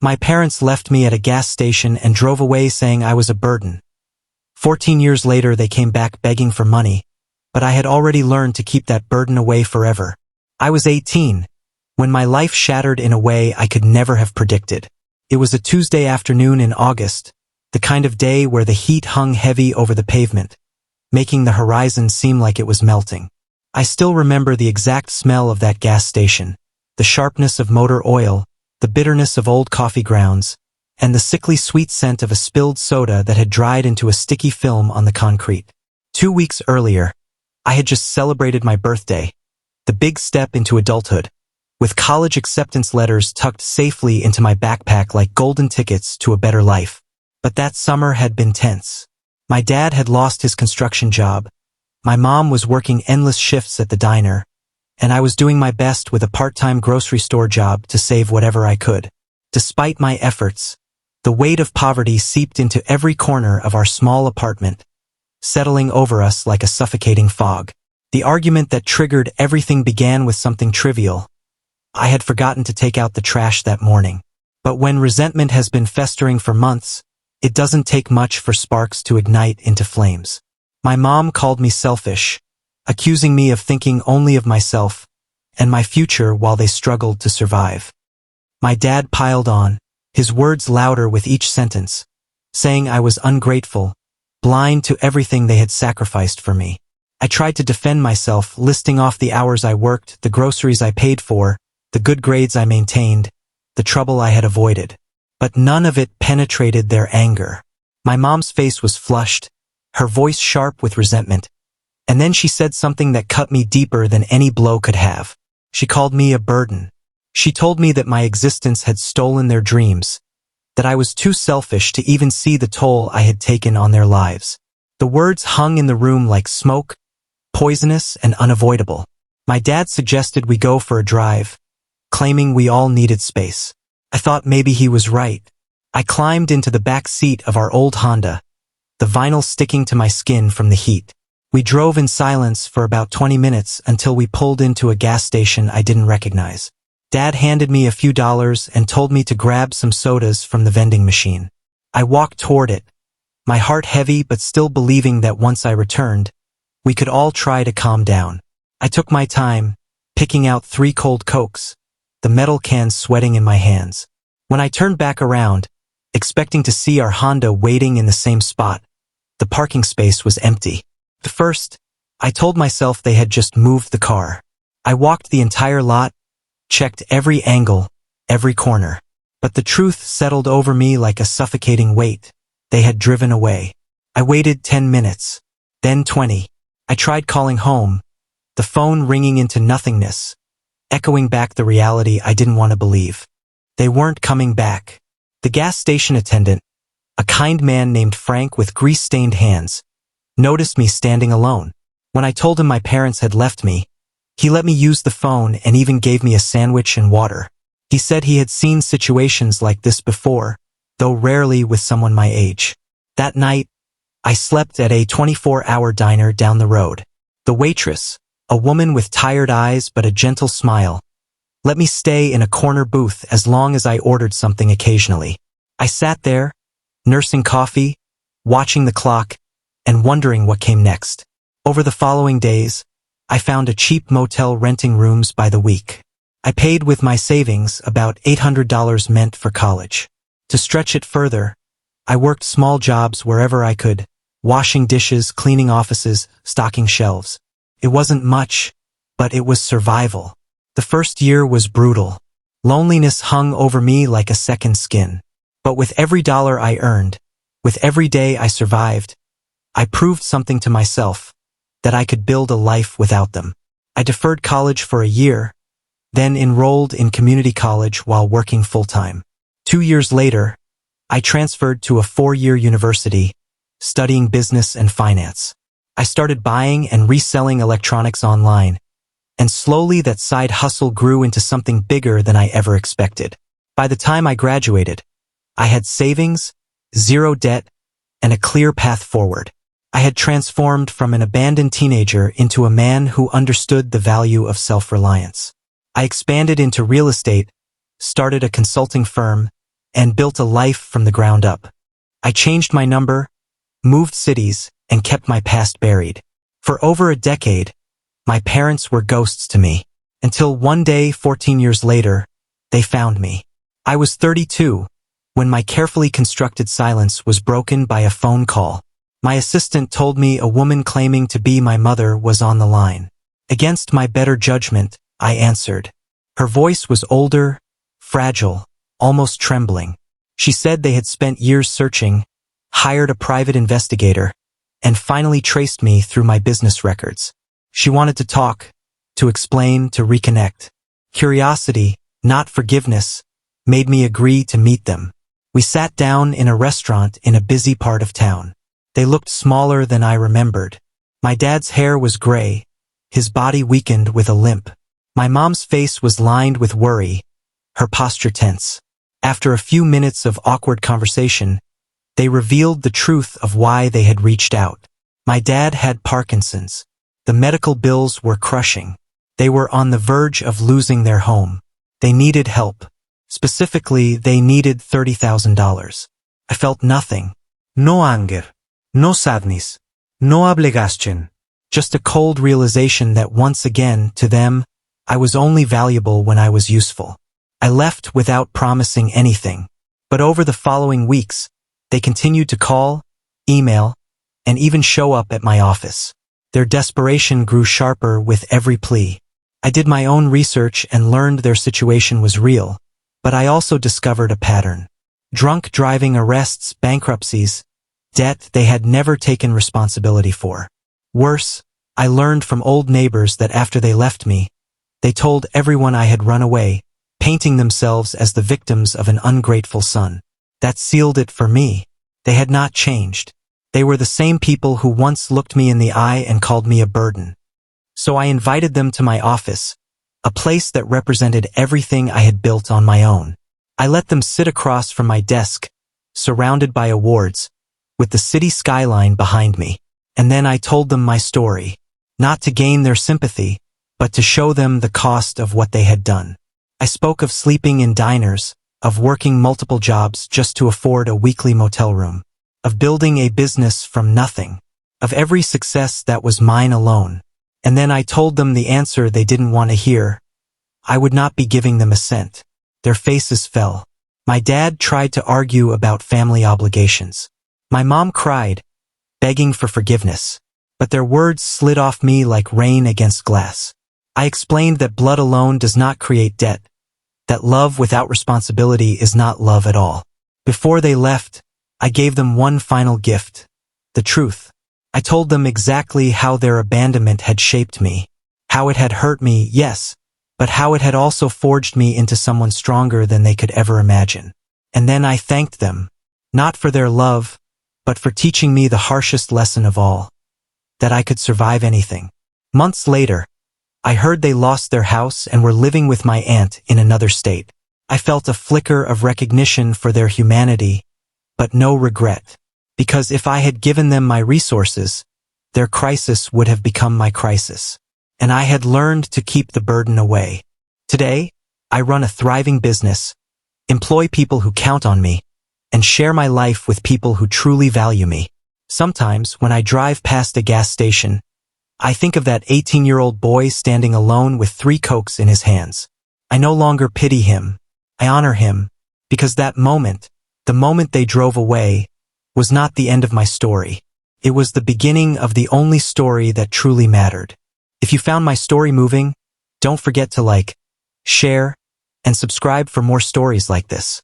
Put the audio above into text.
My parents left me at a gas station and drove away saying I was a burden. 14 years later they came back begging for money, but I had already learned to keep that burden away forever. I was 18, when my life shattered in a way I could never have predicted. It was a Tuesday afternoon in August, the kind of day where the heat hung heavy over the pavement, making the horizon seem like it was melting. I still remember the exact smell of that gas station, the sharpness of motor oil, the bitterness of old coffee grounds, and the sickly sweet scent of a spilled soda that had dried into a sticky film on the concrete. 2 weeks earlier, I had just celebrated my birthday, the big step into adulthood, with college acceptance letters tucked safely into my backpack like golden tickets to a better life. But that summer had been tense. My dad had lost his construction job, my mom was working endless shifts at the diner, and I was doing my best with a part-time grocery store job to save whatever I could. Despite my efforts, the weight of poverty seeped into every corner of our small apartment, settling over us like a suffocating fog. The argument that triggered everything began with something trivial. I had forgotten to take out the trash that morning. But when resentment has been festering for months, it doesn't take much for sparks to ignite into flames. My mom called me selfish, accusing me of thinking only of myself and my future while they struggled to survive. My dad piled on, his words louder with each sentence, saying I was ungrateful, blind to everything they had sacrificed for me. I tried to defend myself, listing off the hours I worked, the groceries I paid for, the good grades I maintained, the trouble I had avoided. But none of it penetrated their anger. My mom's face was flushed, her voice sharp with resentment. And then she said something that cut me deeper than any blow could have. She called me a burden. She told me that my existence had stolen their dreams, that I was too selfish to even see the toll I had taken on their lives. The words hung in the room like smoke, poisonous and unavoidable. My dad suggested we go for a drive, claiming we all needed space. I thought maybe he was right. I climbed into the back seat of our old Honda, the vinyl sticking to my skin from the heat. We drove in silence for about 20 minutes until we pulled into a gas station I didn't recognize. Dad handed me a few dollars and told me to grab some sodas from the vending machine. I walked toward it, my heart heavy but still believing that once I returned, we could all try to calm down. I took my time, picking out 3 cold Cokes, the metal cans sweating in my hands. When I turned back around, expecting to see our Honda waiting in the same spot, the parking space was empty. At first, I told myself they had just moved the car. I walked the entire lot, checked every angle, every corner. But the truth settled over me like a suffocating weight. They had driven away. I waited 10 minutes, then 20. I tried calling home, the phone ringing into nothingness, echoing back the reality I didn't want to believe. They weren't coming back. The gas station attendant, a kind man named Frank with grease-stained hands, noticed me standing alone. When I told him my parents had left me, he let me use the phone and even gave me a sandwich and water. He said he had seen situations like this before, though rarely with someone my age. That night, I slept at a 24-hour diner down the road. The waitress, a woman with tired eyes but a gentle smile, let me stay in a corner booth as long as I ordered something occasionally. I sat there, nursing coffee, watching the clock, and wondering what came next. Over the following days, I found a cheap motel renting rooms by the week. I paid with my savings about $800 meant for college. To stretch it further, I worked small jobs wherever I could, washing dishes, cleaning offices, stocking shelves. It wasn't much, but it was survival. The first year was brutal. Loneliness hung over me like a second skin. But with every dollar I earned, with every day I survived, I proved something to myself, that I could build a life without them. I deferred college for a year, then enrolled in community college while working full-time. 2 years later, I transferred to a 4-year university, studying business and finance. I started buying and reselling electronics online, and slowly that side hustle grew into something bigger than I ever expected. By the time I graduated, I had savings, zero debt, and a clear path forward. I had transformed from an abandoned teenager into a man who understood the value of self-reliance. I expanded into real estate, started a consulting firm, and built a life from the ground up. I changed my number, moved cities, and kept my past buried. For over a decade, my parents were ghosts to me. Until one day, 14 years later, they found me. I was 32, when my carefully constructed silence was broken by a phone call. My assistant told me a woman claiming to be my mother was on the line. Against my better judgment, I answered. Her voice was older, fragile, almost trembling. She said they had spent years searching, hired a private investigator, and finally traced me through my business records. She wanted to talk, to explain, to reconnect. Curiosity, not forgiveness, made me agree to meet them. We sat down in a restaurant in a busy part of town. They looked smaller than I remembered. My dad's hair was gray, his body weakened with a limp. My mom's face was lined with worry, her posture tense. After a few minutes of awkward conversation, they revealed the truth of why they had reached out. My dad had Parkinson's. The medical bills were crushing. They were on the verge of losing their home. They needed help. Specifically, they needed $30,000. I felt nothing. No anger. No sadness. No obligation. Just a cold realization that once again, to them, I was only valuable when I was useful. I left without promising anything. But over the following weeks, they continued to call, email, and even show up at my office. Their desperation grew sharper with every plea. I did my own research and learned their situation was real, but I also discovered a pattern. Drunk driving arrests, bankruptcies, debt they had never taken responsibility for. Worse, I learned from old neighbors that after they left me, they told everyone I had run away, painting themselves as the victims of an ungrateful son. That sealed it for me. They had not changed. They were the same people who once looked me in the eye and called me a burden. So I invited them to my office, a place that represented everything I had built on my own. I let them sit across from my desk, surrounded by awards, with the city skyline behind me. And then I told them my story, not to gain their sympathy, but to show them the cost of what they had done. I spoke of sleeping in diners, of working multiple jobs just to afford a weekly motel room, of building a business from nothing, of every success that was mine alone. And then I told them the answer they didn't want to hear. I would not be giving them a cent. Their faces fell. My dad tried to argue about family obligations. My mom cried, begging for forgiveness. But their words slid off me like rain against glass. I explained that blood alone does not create debt, that love without responsibility is not love at all. Before they left, I gave them one final gift, the truth. I told them exactly how their abandonment had shaped me, how it had hurt me, yes, but how it had also forged me into someone stronger than they could ever imagine. And then I thanked them, not for their love, but for teaching me the harshest lesson of all, that I could survive anything. Months later, I heard they lost their house and were living with my aunt in another state. I felt a flicker of recognition for their humanity, but no regret, because if I had given them my resources, their crisis would have become my crisis. And I had learned to keep the burden away. Today, I run a thriving business, employ people who count on me, and share my life with people who truly value me. Sometimes, when I drive past a gas station, I think of that 18-year-old boy standing alone with 3 Cokes in his hands. I no longer pity him. I honor him, because that moment, the moment they drove away, was not the end of my story. It was the beginning of the only story that truly mattered. If you found my story moving, don't forget to like, share, and subscribe for more stories like this.